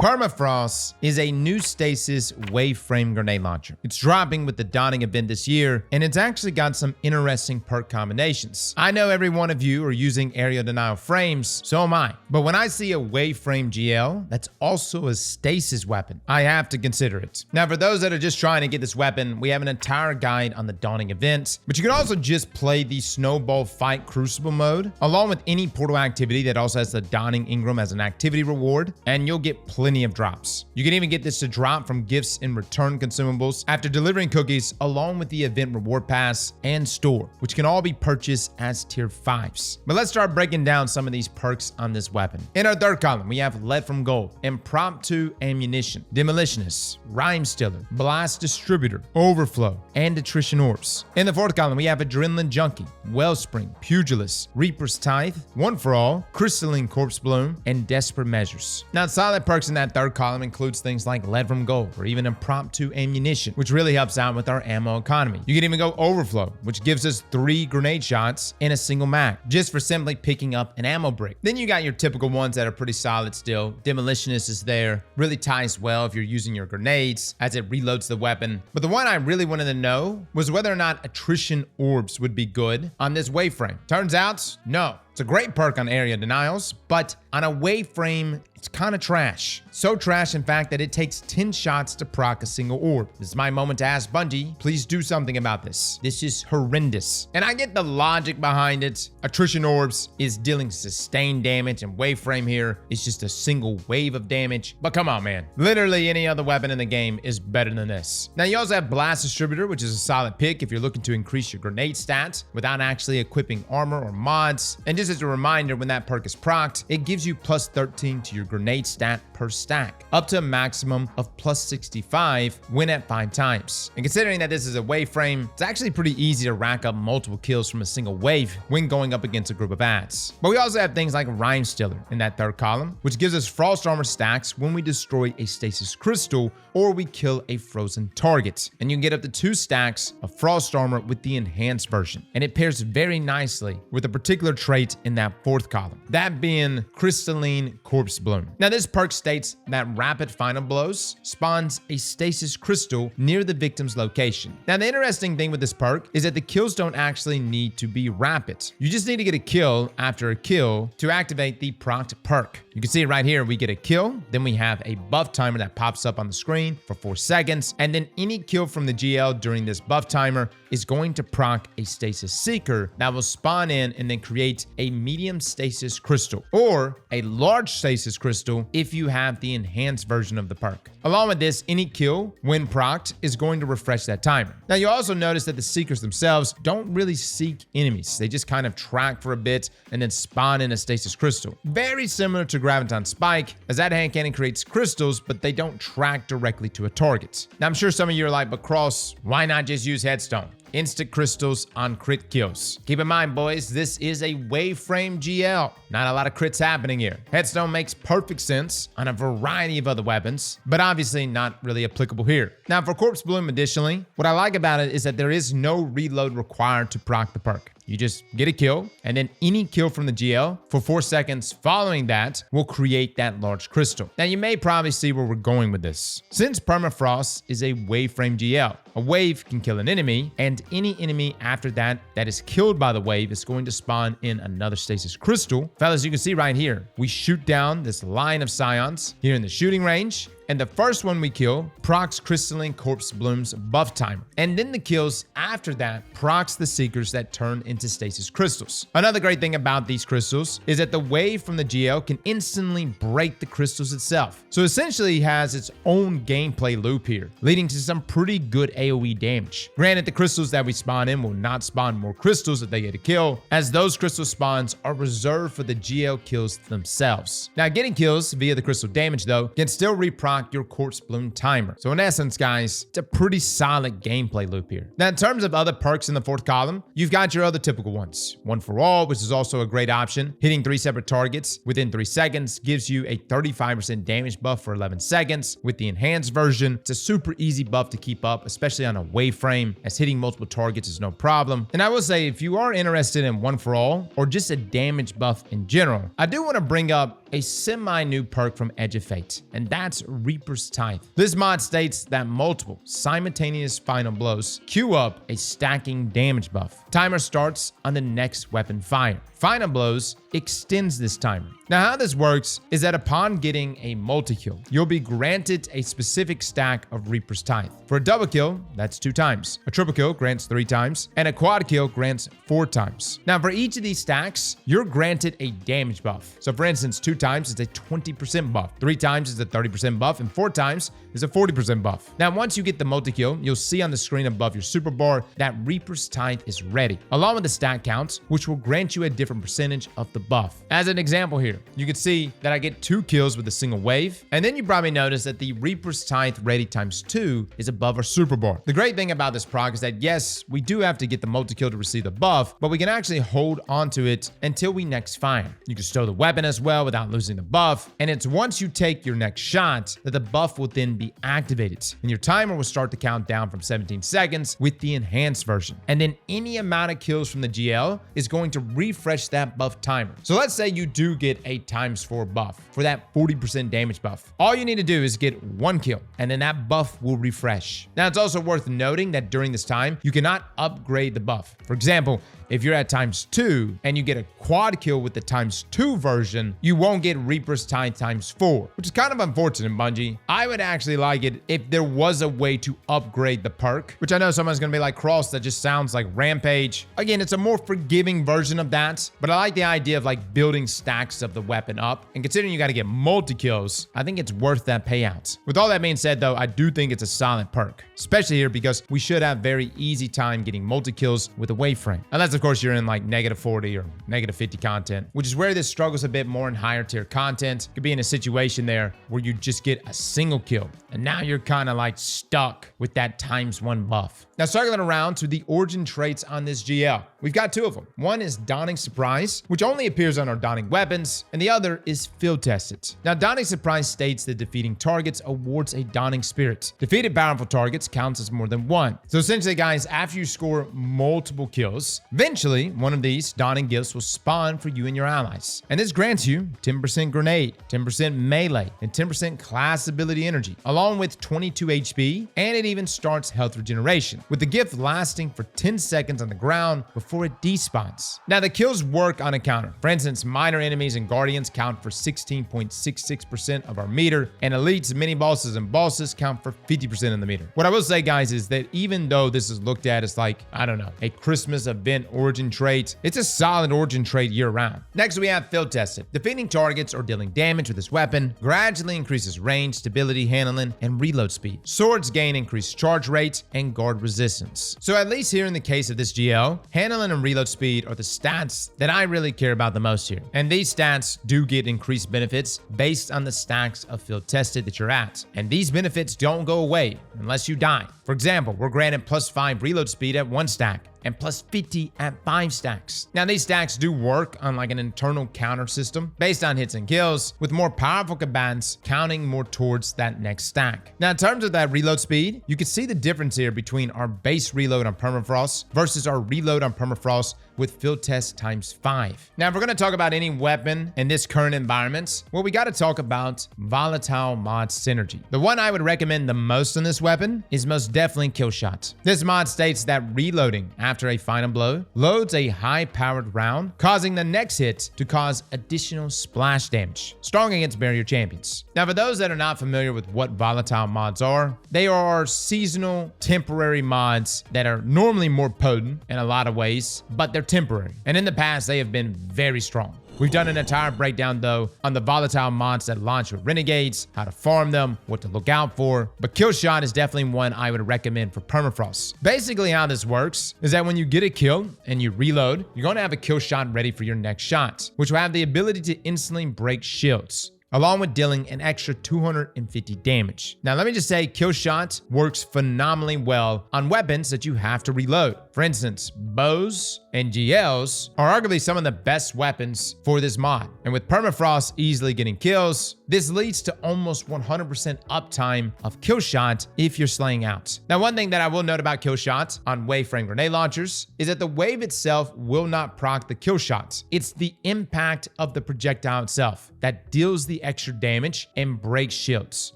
Permafrost is a new Stasis wave-frame grenade launcher. It's dropping with the Dawning event this year, and it's actually got some interesting perk combinations. I know every one of you are using area denial frames, so am I. But when I see a wave-frame GL that's also a Stasis weapon, I have to consider it. Now, for those that are just trying to get this weapon, we have an entire guide on the Dawning event, but you can also just play the Snowball Fight Crucible mode, along with any portal activity that also has the Dawning Ingram as an activity reward, and you'll get plenty of drops. You can even get this to drop from gifts and return consumables after delivering cookies, along with the event reward pass and store, which can all be purchased as tier 5s. But let's start breaking down some of these perks on this weapon. In our third column, we have Lead from Gold, Impromptu Ammunition, Demolitionist, Rimestealer, Blast Distributor, Overflow, and Attrition Orbs. In the fourth column, we have Adrenaline Junkie, Wellspring, Pugilist, Reaper's Tithe, One for All, Crystalline Corpsebloom, and Desperate Measures. Now, solid perks in that third column includes things like Lead from Gold or even Impromptu Ammunition, which really helps out with our ammo economy. You can even go Overflow, which gives us 3 grenade shots in a single mag, just for simply picking up an ammo brick. Then you got your typical ones that are pretty solid still. Demolitionist is there, really ties well if you're using your grenades as it reloads the weapon. But the one I really wanted to know was whether or not Attrition Orbs would be good on this wave frame. Turns out, no. It's a great perk on area denials, but on a wave frame, it's kind of trash. So trash, in fact, that it takes 10 shots to proc a single orb. This is my moment to ask Bungie, please do something about this. This is horrendous. And I get the logic behind it. Attrition Orbs is dealing sustained damage, and wave frame here is just a single wave of damage. But come on, man. Literally any other weapon in the game is better than this. Now, you also have Blast Distributor, which is a solid pick if you're looking to increase your grenade stats without actually equipping armor or mods. And just as a reminder, when that perk is procced, it gives you plus 13 to your grenade stat per stack, up to a maximum of plus 65 when at 5 times. And considering that this is a wave frame, it's actually pretty easy to rack up multiple kills from a single wave when going up against a group of ads. But we also have things like Rimestealer in that third column, which gives us frost armor stacks when we destroy a stasis crystal or we kill a frozen target. And you can get up to 2 stacks of frost armor with the enhanced version. And it pairs very nicely with a particular trait in that fourth column, that being Crystalline Corpsebloom. Now, this perk states that rapid final blows spawns a stasis crystal near the victim's location. Now, the interesting thing with this perk is that the kills don't actually need to be rapid. You just need to get a kill after a kill to activate the procced perk. You can see it right here. We get a kill, then we have a buff timer that pops up on the screen for 4 seconds, and then any kill from the GL during this buff timer is going to proc a stasis seeker that will spawn in and then create a medium stasis crystal or a large stasis crystal if you have the enhanced version of the perk. Along with this, any kill when procced is going to refresh that timer. Now, you also notice that the seekers themselves don't really seek enemies. They just kind of track for a bit and then spawn in a stasis crystal. Very similar to Graviton Spike, as that hand cannon creates crystals, but they don't track directly to a target. Now, I'm sure some of you are like, but Cross, why not just use Headstone? Instant crystals on crit kills. Keep in mind, boys, this is a wave frame GL. Not a lot of crits happening here. Headstone makes perfect sense on a variety of other weapons, but obviously not really applicable here. Now, for Corpsebloom, additionally, what I like about it is that there is no reload required to proc the perk. You just get a kill, and then any kill from the GL for 4 seconds following that will create that large crystal. Now, you may probably see where we're going with this. Since Permafrost is a wave frame GL, a wave can kill an enemy, and any enemy after that that is killed by the wave is going to spawn in another stasis crystal. Fellas, you can see right here, we shoot down this line of scions here in the shooting range, and the first one we kill procs Crystalline Corpsebloom's buff timer. And then the kills after that procs the seekers that turn into stasis crystals. Another great thing about these crystals is that the wave from the GL can instantly break the crystals itself. So essentially it has its own gameplay loop here, leading to some pretty good AoE damage. Granted, the crystals that we spawn in will not spawn more crystals if they get a kill, as those crystal spawns are reserved for the GL kills themselves. Now, getting kills via the crystal damage, though, can still reproc unlock your Corpsebloom timer. So in essence, guys, it's a pretty solid gameplay loop here. Now, in terms of other perks in the fourth column, you've got your other typical ones. One for all, which is also a great option. Hitting 3 separate targets within 3 seconds gives you a 35% damage buff for 11 seconds. With the enhanced version, it's a super easy buff to keep up, especially on a wave frame, as hitting multiple targets is no problem. And I will say, if you are interested in one for all, or just a damage buff in general, I do want to bring up a semi-new perk from Edge of Fate, and that's Reaper's Tithe. This mod states that multiple simultaneous final blows queue up a stacking damage buff. Timer starts on the next weapon fire. Final blows extends this timer. Now, how this works is that upon getting a multi-kill, you'll be granted a specific stack of Reaper's Tithe. For a double kill, that's 2 times. A triple kill grants 3 times, and a quad kill grants 4 times. Now, for each of these stacks, you're granted a damage buff. So for instance, 2 times is a 20% buff, 3 times is a 30% buff, and 4 times is a 40% buff. Now, once you get the multi-kill, you'll see on the screen above your super bar that Reaper's Tithe is ready, along with the stack counts, which will grant you a different percentage of the buff. As an example here, you can see that I get 2 kills with a single wave, and then you probably notice that the Reaper's Tithe ready times 2 is above our super bar. The great thing about this proc is that yes, we do have to get the multi-kill to receive the buff, but we can actually hold onto it until we next fire. You can stow the weapon as well without losing the buff, and it's once you take your next shot that the buff will then be activated, and your timer will start to count down from 17 seconds with the enhanced version. And then any amount of kills from the GL is going to refresh that buff timer. So let's say you do get a ×4 buff for that 40% damage buff. All you need to do is get 1 kill, and then that buff will refresh. Now, it's also worth noting that during this time, you cannot upgrade the buff. For example, if you're at ×2 and you get a quad kill with the ×2 version, you won't get Reaper's Tithe ×4, which is kind of unfortunate, Bungie. I would actually like it if there was a way to upgrade the perk, which I know someone's gonna be like, Cross, that just sounds like Rampage. Again, it's a more forgiving version of that, but I like the idea of like building stacks of the weapon up, and considering you gotta get multi-kills, I think it's worth that payout. With all that being said though, I do think it's a solid perk, especially here because we should have very easy time getting multi-kills with a wave frame. Unless of course you're in like -40 or -50 content, which is where this struggles a bit more in higher tier content. Could be in a situation there where you just get a single kill, and now you're kind of like stuck with that ×1 buff. Now, circling around to the origin traits on this GL, we've got 2 of them. One is Dawning Surprise, which only appears on our Dawning weapons, and the other is Field Tested. Now, Dawning Surprise states that defeating targets awards a Dawning Spirit. Defeated powerful targets counts as more than 1. So essentially, guys, after you score multiple kills, eventually one of these Dawning gifts will spawn for you and your allies. And this grants you 10% grenade, 10% melee, and 10% class ability energy, along with 22 HP, and it even starts health regeneration, with the gift lasting for 10 seconds on the ground before it despawns. Now, the kills work on a counter. For instance, minor enemies and guardians count for 16.66% of our meter, and elites, mini bosses, and bosses count for 50% of the meter. What I will say, guys, is that even though this is looked at as like, I don't know, a Christmas event origin trait, it's a solid origin trait year-round. Next, we have Field Tested. Defeating targets or dealing damage with this weapon gradually increases range, stability, handling, and reload speed. Swords gain increased charge rate and guard resistance. So at least here in the case of this GL, handling and reload speed are the stats that I really care about the most here. And these stats do get increased benefits based on the stacks of Field Tested that you're at. And these benefits don't go away unless you die. For example, we're granted +5 reload speed at 1 stack, and +50 at 5 stacks. Now, these stacks do work on like an internal counter system based on hits and kills, with more powerful combatants counting more towards that next stack. Now, in terms of that reload speed, you can see the difference here between our base reload on Permafrost versus our reload on Permafrost with Field Test ×5. Now, if we're going to talk about any weapon in this current environment, well, we got to talk about Volatile Mods synergy. The one I would recommend the most on this weapon is most definitely Killshot. This mod states that reloading after a final blow loads a high-powered round, causing the next hit to cause additional splash damage, strong against barrier champions. Now, for those that are not familiar with what Volatile Mods are, they are seasonal, temporary mods that are normally more potent in a lot of ways, but they're temporary. And in the past, they have been very strong. We've done an entire breakdown, though, on the volatile mods that launch with Renegades, how to farm them, what to look out for. But Killshot is definitely one I would recommend for Permafrost. Basically, how this works is that when you get a kill and you reload, you're going to have a Killshot ready for your next shot, which will have the ability to instantly break shields. along with dealing an extra 250 damage. Now, let me just say, kill shot works phenomenally well on weapons that you have to reload. For instance, bows and GLs are arguably some of the best weapons for this mod. And with Permafrost easily getting kills, this leads to almost 100% uptime of kill shot if you're slaying out. Now, one thing that I will note about kill shots on wave frame grenade launchers is that the wave itself will not proc the kill shots. It's the impact of the projectile itself that deals the extra damage and breaks shields.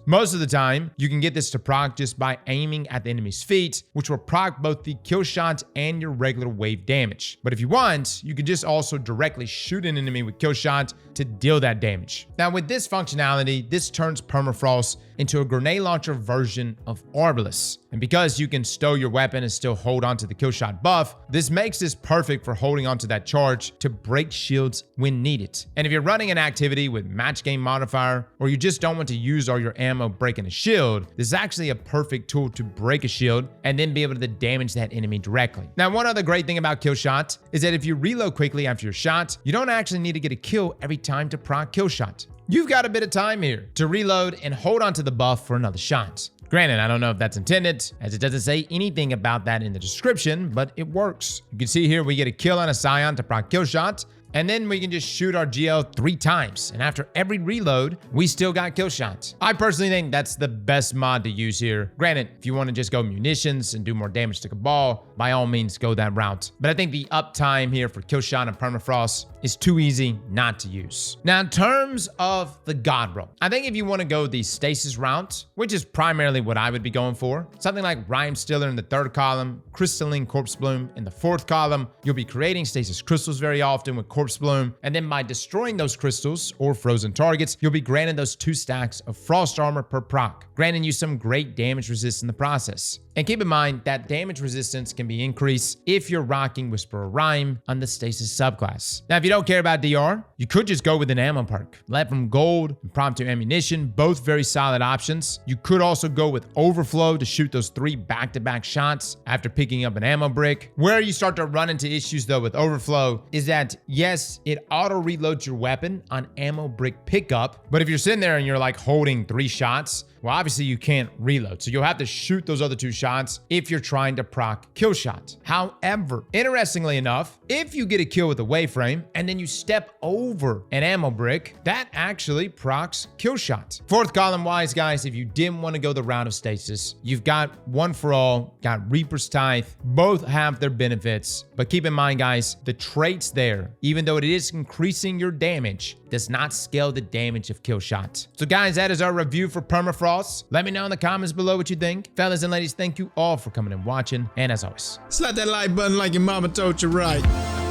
Most of the time, you can get this to proc just by aiming at the enemy's feet, which will proc both the kill shot and your regular wave damage. But if you want, you can just also directly shoot an enemy with kill shot to deal that damage. Now, with this functionality, this turns Permafrost into a grenade launcher version of Arbalest. And because you can stow your weapon and still hold onto the kill shot buff, this makes this perfect for holding onto that charge to break shields when needed. And if you're running an activity with match game modifier, or you just don't want to use all your ammo breaking a shield, this is actually a perfect tool to break a shield and then be able to damage that enemy directly. Now, one other great thing about kill shot is that if you reload quickly after your shot, you don't actually need to get a kill every time to proc kill shot. You've got a bit of time here to reload and hold on to the buff for another shot. Granted, I don't know if that's intended, as it doesn't say anything about that in the description, but it works. You can see here we get a kill on a Scion to proc kill shot, and then we can just shoot our GL 3 times. And after every reload, we still got kill shots. I personally think that's the best mod to use here. Granted, if you want to just go munitions and do more damage to Cabal, by all means, go that route. But I think the uptime here for kill shot and Permafrost is too easy not to use. Now, in terms of the God roll, I think if you want to go the Stasis route, which is primarily what I would be going for, something like Rimestealer in the 3rd column, Crystalline Corpsebloom in the 4th column, you'll be creating Stasis crystals very often with Corpsebloom, and then by destroying those crystals or frozen targets, you'll be granted those 2 stacks of frost armor per proc, granting you some great damage resist in the process. And keep in mind that damage resistance can be increased if you're rocking Whisperer Rhyme on the Stasis subclass. Now, if you don't care about DR, you could just go with an ammo perk. Lead from Gold and Prompter Ammunition, both very solid options. You could also go with Overflow to shoot those 3 back-to-back shots after picking up an ammo brick. Where you start to run into issues though with Overflow is that, yes, it auto-reloads your weapon on ammo brick pickup, but if you're sitting there and you're like holding 3 shots, well, obviously you can't reload. So you'll have to shoot those other 2 shots if you're trying to proc kill shots. However, interestingly enough, if you get a kill with a wave frame and then you step over an ammo brick, that actually procs kill shots. 4th column wise, guys, if you didn't want to go the route of Stasis, you've got One for All, got Reaper's Tithe. Both have their benefits, but keep in mind, guys, the traits there, even though it is increasing your damage, does not scale the damage of kill shots. So guys, that is our review for Permafrost. Let me know in the comments below what you think. Fellas and ladies, thank you all for coming and watching. And as always, slap that like button like your mama told you right.